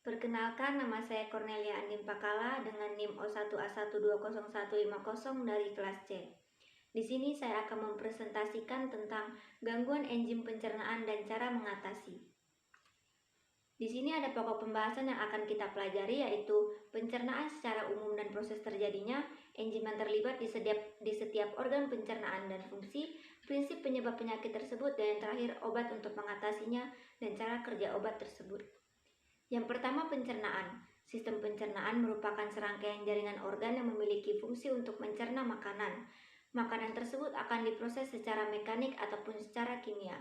Perkenalkan, nama saya Cornelia Andin Pakala dengan NIM O1A1201150 dari kelas C. Di sini saya akan mempresentasikan tentang gangguan enzim pencernaan dan cara mengatasi. Di sini ada pokok pembahasan yang akan kita pelajari, yaitu pencernaan secara umum dan proses terjadinya, enzim yang terlibat di setiap organ pencernaan dan fungsi, prinsip penyebab penyakit tersebut, dan yang terakhir obat untuk mengatasinya dan cara kerja obat tersebut. Yang pertama, pencernaan. Sistem pencernaan merupakan serangkaian jaringan organ yang memiliki fungsi untuk mencerna makanan. Makanan tersebut akan diproses secara mekanik ataupun secara kimia.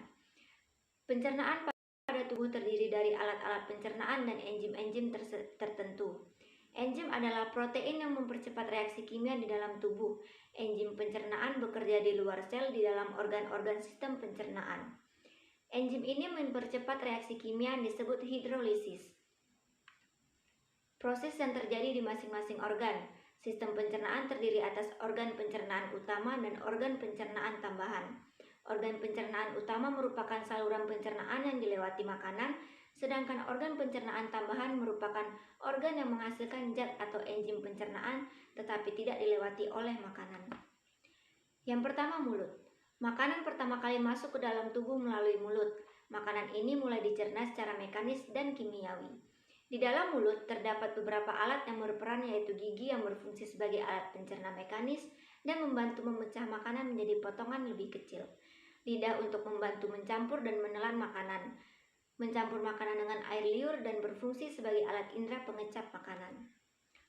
Pencernaan pada tubuh terdiri dari alat-alat pencernaan dan enzim-enzim tertentu. Enzim adalah protein yang mempercepat reaksi kimia di dalam tubuh. Enzim pencernaan bekerja di luar sel di dalam organ-organ sistem pencernaan. Enzim ini mempercepat reaksi kimia yang disebut hidrolisis. Proses yang terjadi di masing-masing organ. Sistem pencernaan terdiri atas organ pencernaan utama dan organ pencernaan tambahan. Organ pencernaan utama merupakan saluran pencernaan yang dilewati makanan, sedangkan organ pencernaan tambahan merupakan organ yang menghasilkan zat atau enzim pencernaan tetapi tidak dilewati oleh makanan. Yang pertama, mulut. Makanan pertama kali masuk ke dalam tubuh melalui mulut. Makanan ini mulai dicerna secara mekanis dan kimiawi. Di dalam mulut terdapat beberapa alat yang berperan, yaitu gigi yang berfungsi sebagai alat pencerna mekanis dan membantu memecah makanan menjadi potongan lebih kecil. Lidah untuk membantu mencampur dan menelan makanan. Mencampur makanan dengan air liur dan berfungsi sebagai alat indera pengecap makanan.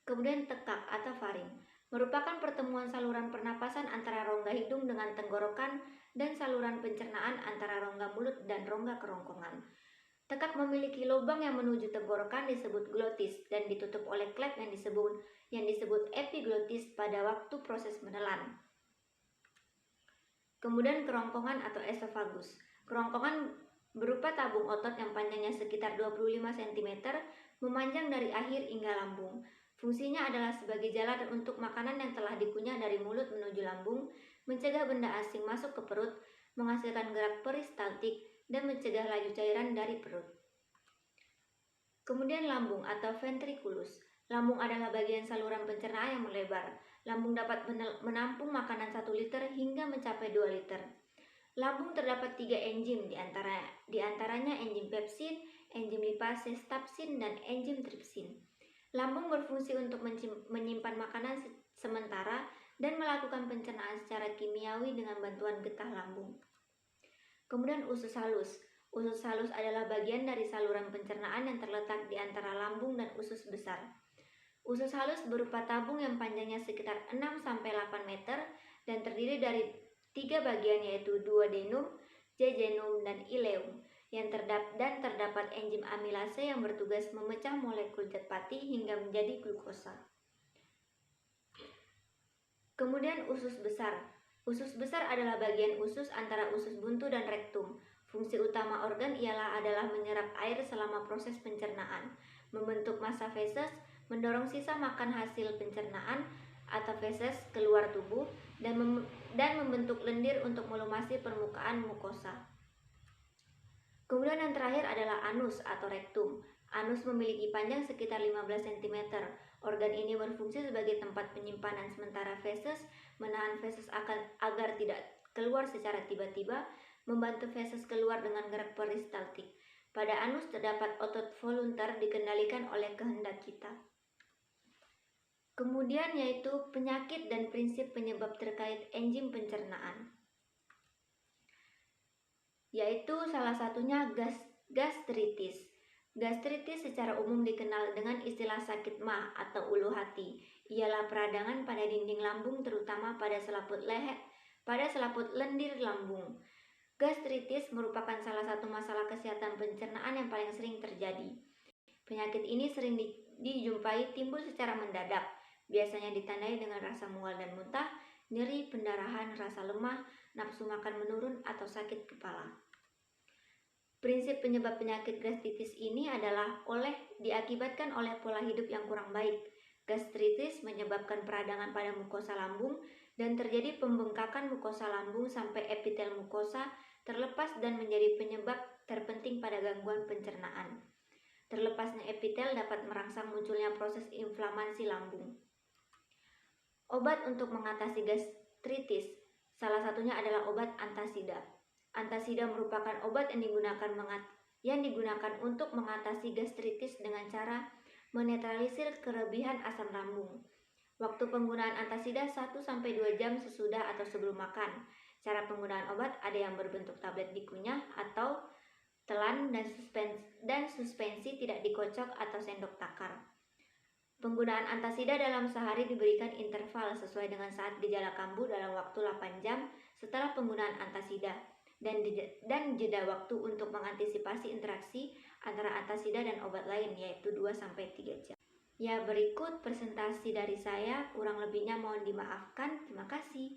Kemudian tekak atau faring. Merupakan pertemuan saluran pernapasan antara rongga hidung dengan tenggorokan dan saluran pencernaan antara rongga mulut dan rongga kerongkongan. Tekak memiliki lubang yang menuju tenggorokan disebut glotis dan ditutup oleh klep yang disebut epiglotis pada waktu proses menelan. Kemudian kerongkongan atau esofagus. Kerongkongan berupa tabung otot yang panjangnya sekitar 25 cm, memanjang dari akhir hingga lambung. Fungsinya adalah sebagai jalan untuk makanan yang telah dikunyah dari mulut menuju lambung, mencegah benda asing masuk ke perut, menghasilkan gerak peristaltik, dan mencegah laju cairan dari perut. Kemudian lambung atau ventriculus. Lambung adalah bagian saluran pencernaan yang melebar. Lambung dapat menampung makanan 1 liter hingga mencapai 2 liter. Lambung terdapat 3 enzim, diantaranya enzim pepsin, enzim lipase stapsin, dan enzim tripsin. Lambung berfungsi untuk menyimpan makanan sementara dan melakukan pencernaan secara kimiawi dengan bantuan getah lambung. Kemudian usus halus. Usus halus adalah bagian dari saluran pencernaan yang terletak di antara lambung dan usus besar. Usus halus berupa tabung yang panjangnya sekitar 6-8 meter dan terdiri dari 3 bagian, yaitu duodenum, jejunum, dan ileum, dan terdapat enzim amilase yang bertugas memecah molekul zat pati hingga menjadi glukosa. Kemudian usus besar. Usus besar adalah bagian usus antara usus buntu dan rektum. Fungsi utama organ adalah menyerap air selama proses pencernaan, membentuk massa feses, mendorong sisa makan hasil pencernaan atau feses keluar tubuh, dan membentuk lendir untuk melumasi permukaan mukosa. Kemudian yang terakhir adalah anus atau rektum. Anus memiliki panjang sekitar 15 cm. Organ ini berfungsi sebagai tempat penyimpanan sementara feses, menahan feses agar tidak keluar secara tiba-tiba, membantu feses keluar dengan gerak peristaltik. Pada anus terdapat otot voluntar dikendalikan oleh kehendak kita. Kemudian yaitu penyakit dan prinsip penyebab terkait enzim pencernaan. Yaitu salah satunya gastritis. Gastritis secara umum dikenal dengan istilah sakit mah atau ulu hati. Ialah peradangan pada dinding lambung, terutama pada selaput lendir lambung. Gastritis merupakan salah satu masalah kesehatan pencernaan yang paling sering terjadi. Penyakit ini sering dijumpai timbul secara mendadak. Biasanya ditandai dengan rasa mual dan muntah, nyeri, pendarahan, rasa lemah, nafsu makan menurun, atau sakit kepala. Prinsip penyebab penyakit gastritis ini adalah diakibatkan oleh pola hidup yang kurang baik. Gastritis menyebabkan peradangan pada mukosa lambung dan terjadi pembengkakan mukosa lambung sampai epitel mukosa terlepas dan menjadi penyebab terpenting pada gangguan pencernaan. Terlepasnya epitel dapat merangsang munculnya proses inflamasi lambung. Obat untuk mengatasi gastritis, salah satunya adalah obat antasida. Antasida merupakan obat yang digunakan untuk mengatasi gastritis dengan cara menetralisir kelebihan asam lambung. Waktu penggunaan antasida 1-2 jam sesudah atau sebelum makan. Cara penggunaan obat ada yang berbentuk tablet dikunyah atau telan dan suspensi tidak dikocok atau sendok takar. Penggunaan antasida dalam sehari diberikan interval sesuai dengan saat gejala kambuh dalam waktu 8 jam setelah penggunaan antasida dan jeda waktu untuk mengantisipasi interaksi antara antasida dan obat lain yaitu 2-3 jam. Ya, berikut presentasi dari saya, kurang lebihnya mohon dimaafkan. Terima kasih.